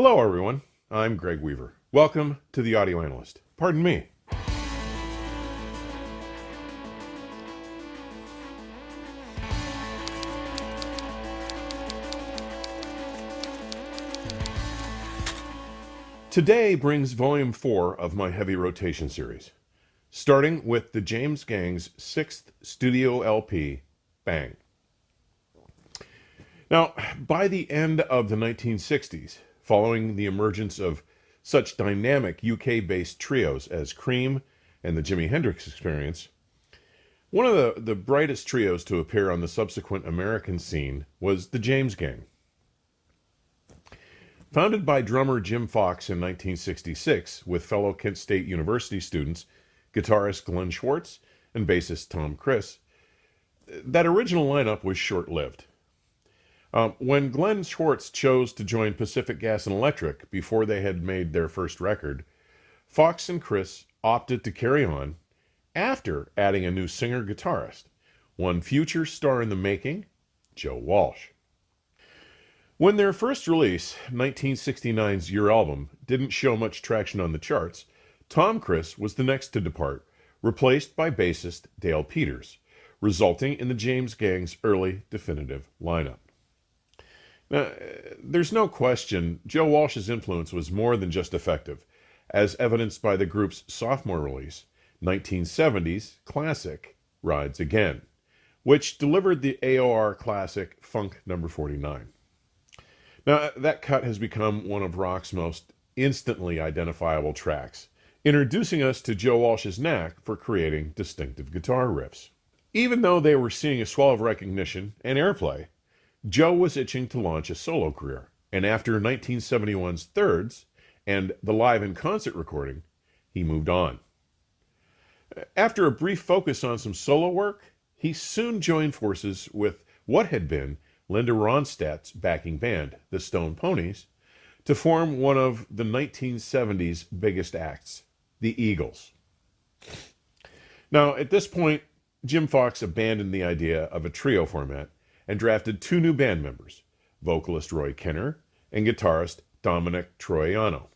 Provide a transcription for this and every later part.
Hello, everyone. I'm Greg Weaver. Welcome to the Audio Analyst. Pardon me. Today brings Volume 4 of my heavy rotation series, starting with the James Gang's 6th studio LP, Bang. Now, by the end of the 1960s, following the emergence of such dynamic UK-based trios as Cream and the Jimi Hendrix Experience, one of the brightest trios to appear on the subsequent American scene was the James Gang. Founded by drummer Jim Fox in 1966 with fellow Kent State University students, guitarist Glenn Schwartz and bassist Tom Criss, that original lineup was short-lived. When Glenn Schwartz chose to join Pacific Gas and Electric before they had made their first record, Fox and Criss opted to carry on after adding a new singer-guitarist, one future star in the making, Joe Walsh. When their first release, 1969's Your Album, didn't show much traction on the charts, Tom Criss was the next to depart, replaced by bassist Dale Peters, resulting in the James Gang's early definitive lineup. Now, there's no question Joe Walsh's influence was more than just effective, as evidenced by the group's sophomore release, 1970's classic Rides Again, which delivered the AOR classic Funk No. 49. Now, that cut has become one of rock's most instantly identifiable tracks, introducing us to Joe Walsh's knack for creating distinctive guitar riffs. Even though they were seeing a swell of recognition and airplay, Joe was itching to launch a solo career, and after 1971's Thirds and the live in concert recording, he moved on. After a brief focus on some solo work, he soon joined forces with what had been Linda Ronstadt's backing band, the Stone Ponies, to form one of the 1970s biggest acts, the Eagles. Now, at this point, Jim Fox abandoned the idea of a trio format and drafted two new band members, vocalist Roy Kenner and guitarist Dominic Troiano.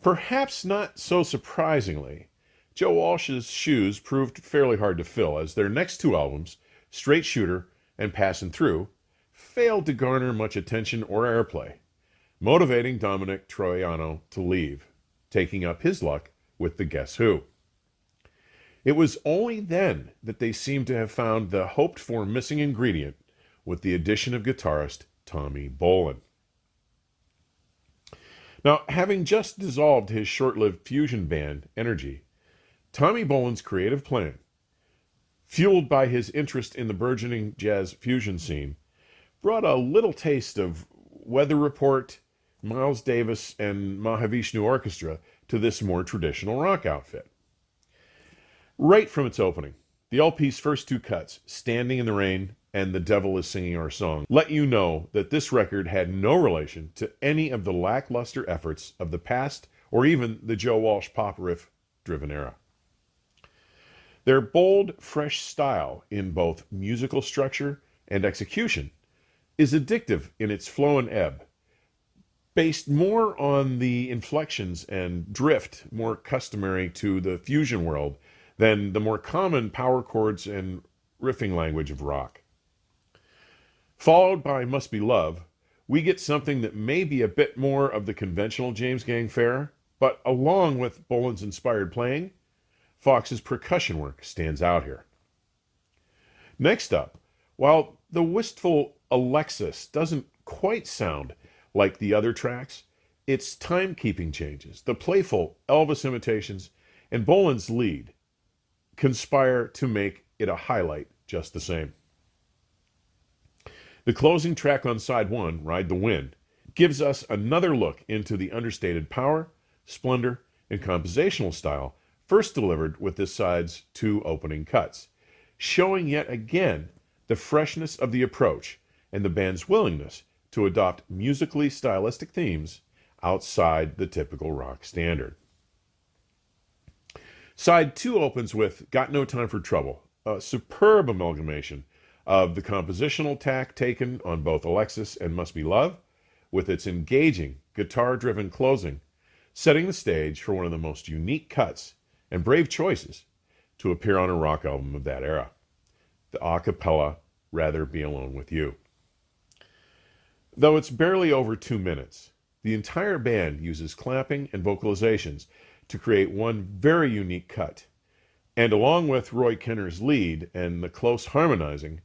Perhaps not so surprisingly, Joe Walsh's shoes proved fairly hard to fill, as their next two albums, Straight Shooter and Passin' Through, failed to garner much attention or airplay, motivating Dominic Troiano to leave, taking up his luck with the Guess Who. It was only then that they seemed to have found the hoped-for missing ingredient with the addition of guitarist Tommy Bolin. Now, having just dissolved his short-lived fusion band, Energy, Tommy Bolin's creative plan, fueled by his interest in the burgeoning jazz fusion scene, brought a little taste of Weather Report, Miles Davis, and Mahavishnu Orchestra to this more traditional rock outfit. Right from its opening, the LP's first two cuts, Standing in the Rain and The Devil is Singing Our Song, let you know that this record had no relation to any of the lackluster efforts of the past or even the Joe Walsh pop riff-driven era. Their bold, fresh style in both musical structure and execution is addictive in its flow and ebb, based more on the inflections and drift more customary to the fusion world than the more common power chords and riffing language of rock. Followed by Must Be Love, we get something that may be a bit more of the conventional James Gang fare, but along with Bolin's inspired playing, Fox's percussion work stands out here. Next up, while the wistful Alexis doesn't quite sound like the other tracks, its timekeeping changes, the playful Elvis imitations, and Bolin's lead conspire to make it a highlight just the same. The closing track on side one, Ride the Wind, gives us another look into the understated power, splendor, and compositional style first delivered with this side's two opening cuts, showing yet again the freshness of the approach and the band's willingness to adopt musically stylistic themes outside the typical rock standard. Side 2 opens with Got No Time for Trouble, a superb amalgamation of the compositional tack taken on both Alexis and Must Be Love, with its engaging, guitar-driven closing, setting the stage for one of the most unique cuts and brave choices to appear on a rock album of that era, the a cappella Rather Be Alone With You. Though it's barely over 2 minutes, the entire band uses clapping and vocalizations to create one very unique cut, and along with Roy Kinner's lead and the close harmonizing,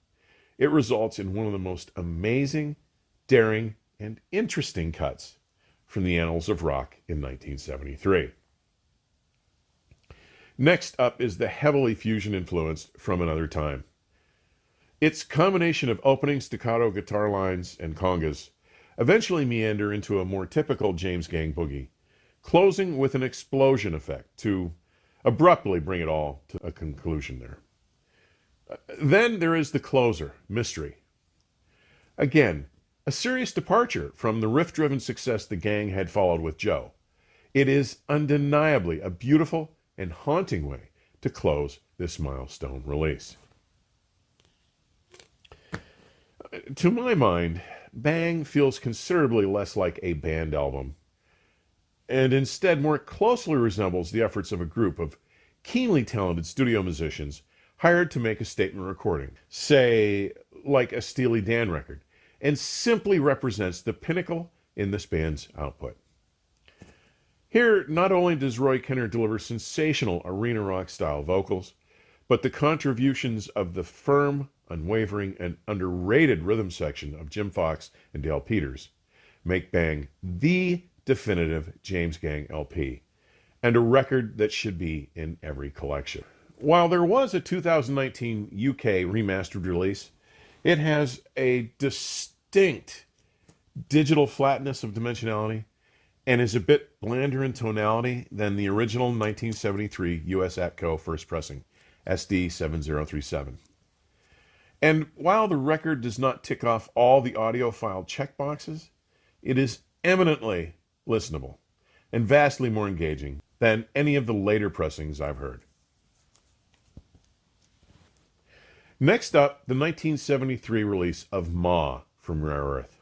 it results in one of the most amazing, daring, and interesting cuts from the annals of rock in 1973. Next up is the heavily fusion-influenced From Another Time. Its combination of opening staccato guitar lines and congas eventually meander into a more typical James Gang boogie, closing with an explosion effect to abruptly bring it all to a conclusion there. Then there is the closer, Mystery. Again, a serious departure from the riff-driven success the Gang had followed with Joe. It is undeniably a beautiful and haunting way to close this milestone release. To my mind, Bang feels considerably less like a band album, and instead more closely resembles the efforts of a group of keenly talented studio musicians hired to make a statement recording, say, like a Steely Dan record, and simply represents the pinnacle in this band's output. Here, not only does Roy Kinner deliver sensational arena rock style vocals, but the contributions of the firm, unwavering, and underrated rhythm section of Jim Fox and Dale Peters make Bang the definitive James Gang LP, and a record that should be in every collection. While there was a 2019 UK remastered release, it has a distinct digital flatness of dimensionality and is a bit blander in tonality than the original 1973 US Atco first pressing, SD7037. And while the record does not tick off all the audiophile checkboxes, it is eminently listenable and vastly more engaging than any of the later pressings I've heard. Next up, the 1973 release of Ma from Rare Earth.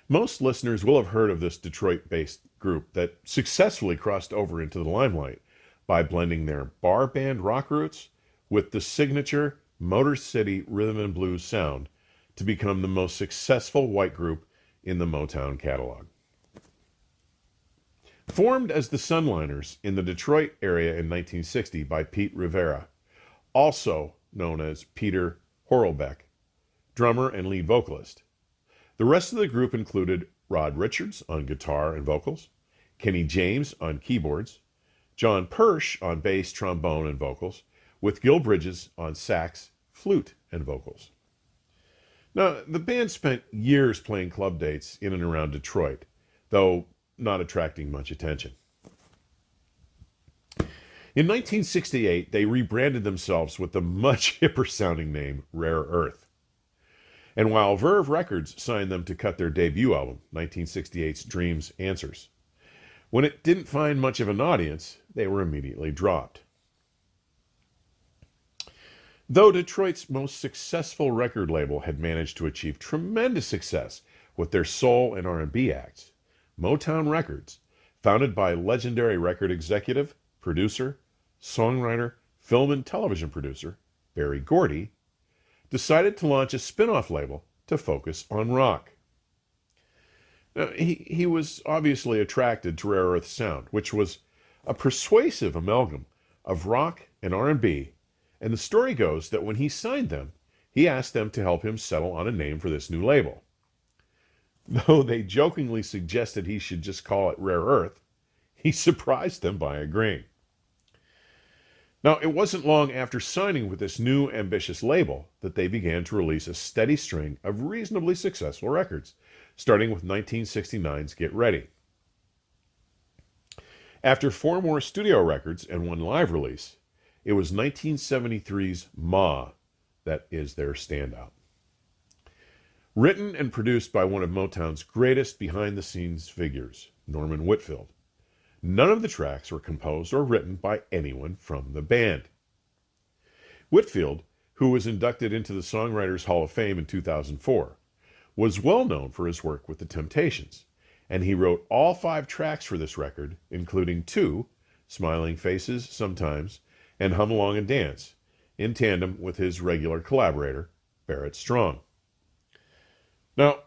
Most listeners will have heard of this Detroit-based group that successfully crossed over into the limelight by blending their bar band rock roots with the signature Motor City rhythm and blues sound to become the most successful white group in the Motown catalog. Formed as the Sunliners in the Detroit area in 1960 by Pete Rivera, also known as Peter Horlbeck, drummer and lead vocalist, the rest of the group included Rod Richards on guitar and vocals, Kenny James on keyboards, John Persh on bass, trombone, and vocals, with Gil Bridges on sax, flute, and vocals. Now, the band spent years playing club dates in and around Detroit, though not attracting much attention. In 1968, they rebranded themselves with the much hipper-sounding name Rare Earth. And while Verve Records signed them to cut their debut album, 1968's Dreams Answers, when it didn't find much of an audience, they were immediately dropped. Though Detroit's most successful record label had managed to achieve tremendous success with their soul and R&B acts, Motown Records, founded by legendary record executive, producer, songwriter, film and television producer Berry Gordy, decided to launch a spin-off label to focus on rock. Now, he was obviously attracted to Rare Earth's sound, which was a persuasive amalgam of rock and R&B, and the story goes that when he signed them, he asked them to help him settle on a name for this new label. Though they jokingly suggested he should just call it Rare Earth, he surprised them by agreeing. Now, it wasn't long after signing with this new ambitious label that they began to release a steady string of reasonably successful records, starting with 1969's Get Ready. After 4 more studio records and 1 live release, it was 1973's Ma that is their standout. Written and produced by one of Motown's greatest behind-the-scenes figures, Norman Whitfield, none of the tracks were composed or written by anyone from the band. Whitfield, who was inducted into the Songwriters Hall of Fame in 2004, was well known for his work with the Temptations, and he wrote all 5 tracks for this record, including 2, Smiling Faces Sometimes, and Hum Along and Dance, in tandem with his regular collaborator, Barrett Strong. Now,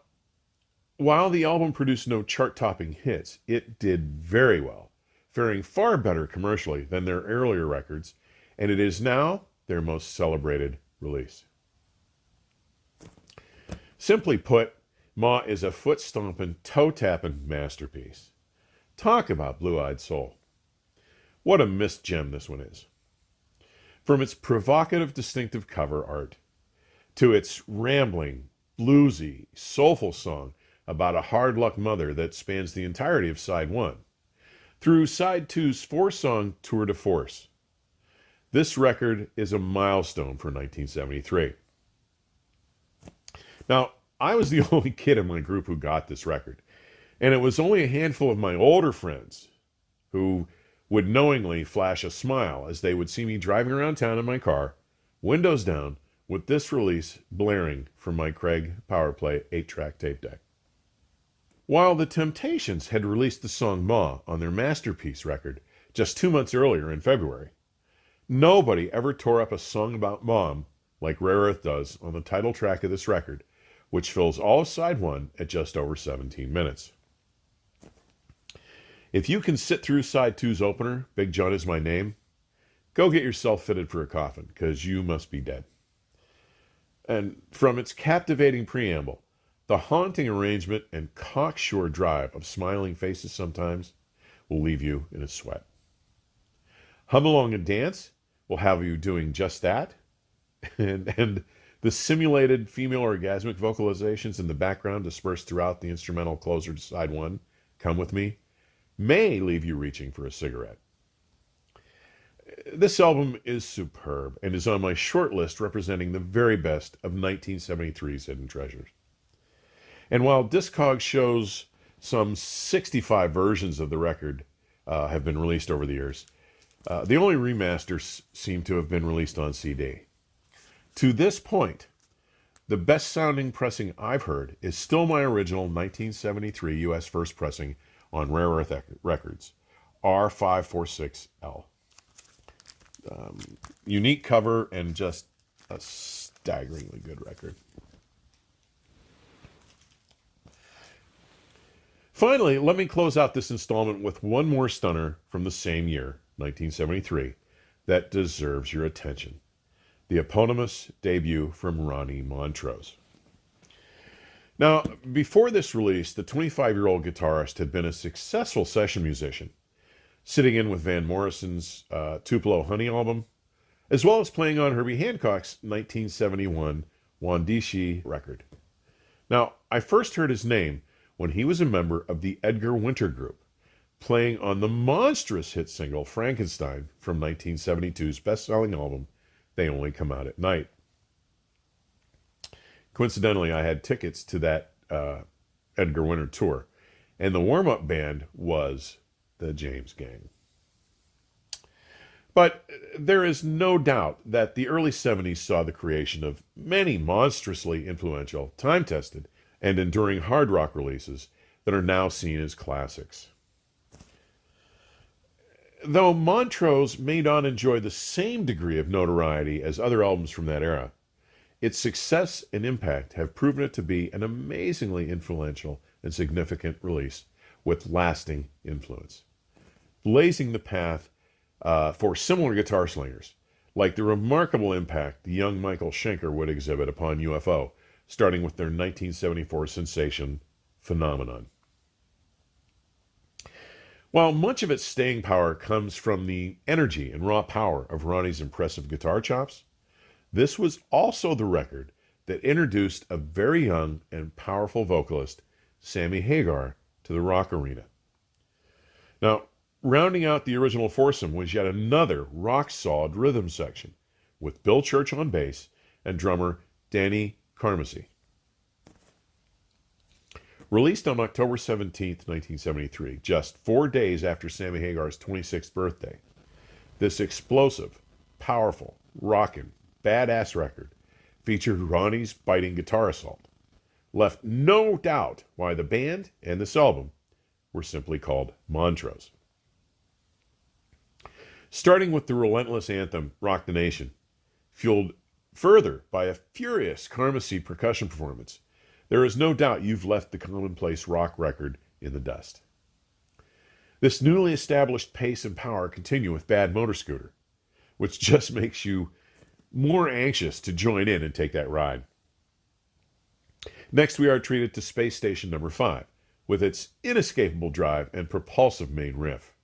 while the album produced no chart-topping hits, it did very well, faring far better commercially than their earlier records, and it is now their most celebrated release. Simply put, Ma is a foot-stomping, toe-tapping masterpiece. Talk about blue-eyed soul. What a missed gem this one is. From its provocative, distinctive cover art, to its rambling, bluesy, soulful song about a hard-luck mother that spans the entirety of Side 1, through Side 2's 4-song tour de force. This record is a milestone for 1973. Now, I was the only kid in my group who got this record, and it was only a handful of my older friends who would knowingly flash a smile as they would see me driving around town in my car, windows down, with this release blaring from my Craig Powerplay 8-track tape deck. While the Temptations had released the song Ma on their Masterpiece record just 2 months earlier in February, nobody ever tore up a song about Mom like Rare Earth does on the title track of this record, which fills all of Side 1 at just over 17 minutes. If you can sit through Side 2's opener, Big John Is My Name, go get yourself fitted for a coffin, because you must be dead. And from its captivating preamble, the haunting arrangement and cocksure drive of Smiling Faces Sometimes will leave you in a sweat. Hum Along and Dance will have you doing just that, and the simulated female orgasmic vocalizations in the background dispersed throughout the instrumental closer to Side 1, Come With Me, may leave you reaching for a cigarette. This album is superb and is on my short list representing the very best of 1973's hidden treasures. And while Discogs shows some 65 versions of the record have been released over the years, the only remasters seem to have been released on CD. To this point, the best-sounding pressing I've heard is still my original 1973 U.S. first pressing on Rare Earth Records, R546L. Unique cover and just a staggeringly good record. Finally, let me close out this installment with one more stunner from the same year, 1973, that deserves your attention. The eponymous debut from Ronnie Montrose. Now, before this release, the 25-year-old guitarist had been a successful session musician, sitting in with Van Morrison's Tupelo Honey album, as well as playing on Herbie Hancock's 1971 Wandishi record. Now, I first heard his name when he was a member of the Edgar Winter Group, playing on the monstrous hit single Frankenstein from 1972's best-selling album, They Only Come Out at Night. Coincidentally, I had tickets to that Edgar Winter tour, and the warm-up band was the James Gang. But there is no doubt that the early 70s saw the creation of many monstrously influential, time-tested, and enduring hard rock releases that are now seen as classics. Though Montrose may not enjoy the same degree of notoriety as other albums from that era, its success and impact have proven it to be an amazingly influential and significant release with lasting influence, blazing the path for similar guitar slingers, like the remarkable impact the young Michael Schenker would exhibit upon UFO, starting with their 1974 sensation, Phenomenon. While much of its staying power comes from the energy and raw power of Ronnie's impressive guitar chops, this was also the record that introduced a very young and powerful vocalist, Sammy Hagar, to the rock arena. Now, rounding out the original foursome was yet another rock-solid rhythm section, with Bill Church on bass and drummer Danny Carmesy. Released on October 17, 1973, just 4 days after Sammy Hagar's 26th birthday, this explosive, powerful, rockin', badass record featured Ronnie's biting guitar assault, left no doubt why the band and this album were simply called Montrose. Starting with the relentless anthem, Rock the Nation, fueled further by a furious Karmacy percussion performance, there is no doubt you've left the commonplace rock record in the dust. This newly established pace and power continue with Bad Motor Scooter, which just makes you more anxious to join in and take that ride. Next, we are treated to Space Station number 5, with its inescapable drive and propulsive main riff.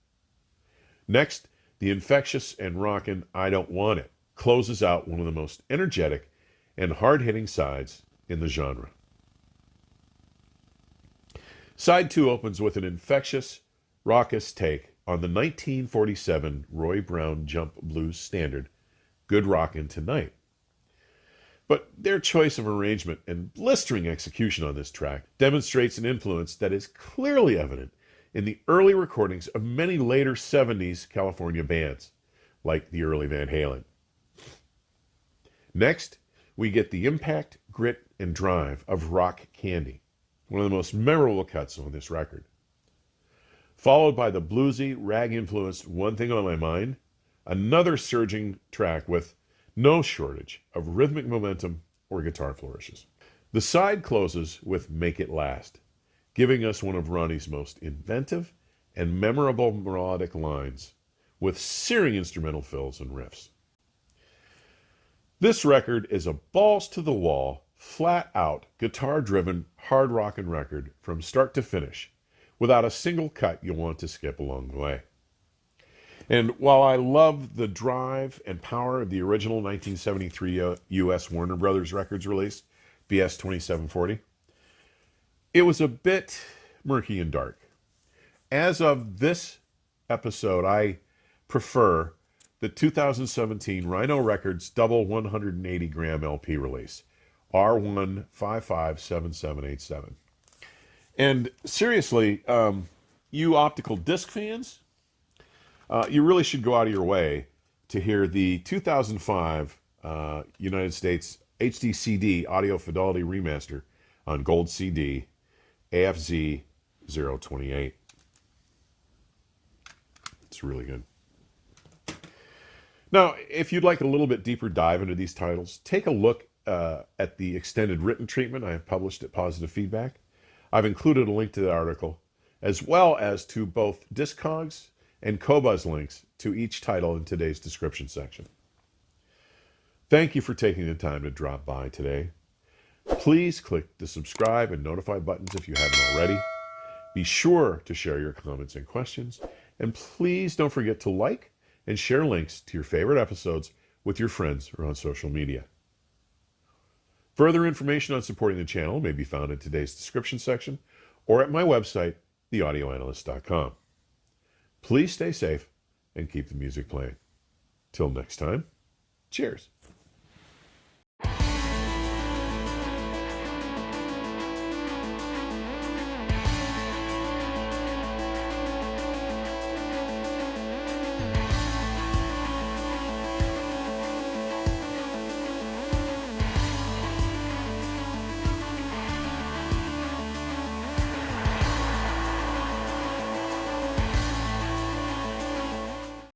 Next, the infectious and rockin' I Don't Want It closes out one of the most energetic and hard-hitting sides in the genre. Side 2 opens with an infectious, raucous take on the 1947 Roy Brown jump blues standard, Good Rockin' Tonight. But their choice of arrangement and blistering execution on this track demonstrates an influence that is clearly evident in the early recordings of many later 70s California bands, like the early Van Halen. Next, we get the impact, grit, and drive of Rock Candy, one of the most memorable cuts on this record. Followed by the bluesy, rag-influenced One Thing on My Mind, another surging track with no shortage of rhythmic momentum or guitar flourishes. The side closes with Make It Last, giving us one of Ronnie's most inventive and memorable melodic lines with searing instrumental fills and riffs. This record is a balls-to-the-wall, flat-out, guitar-driven, hard rockin' record from start to finish, without a single cut you'll want to skip along the way. And while I love the drive and power of the original 1973 U.S. Warner Brothers Records release, BS 2740, it was a bit murky and dark. As of this episode, I prefer the 2017 Rhino Records double 180-gram LP release, R1557787. And seriously, you optical disc fans, you really should go out of your way to hear the 2005 United States HD CD Audio Fidelity Remaster on Gold CD, AFZ 028. It's really good. Now, if you'd like a little bit deeper dive into these titles, take a look at the extended written treatment I have published at Positive Feedback. I've included a link to the article, as well as to both Discogs and Qobuz links to each title in today's description section. Thank you for taking the time to drop by today. Please click the subscribe and notify buttons if you haven't already. Be sure to share your comments and questions, and please don't forget to like and share links to your favorite episodes with your friends or on social media. Further information on supporting the channel may be found in today's description section or at my website, theaudioanalyst.com. Please stay safe and keep the music playing. Till next time, cheers.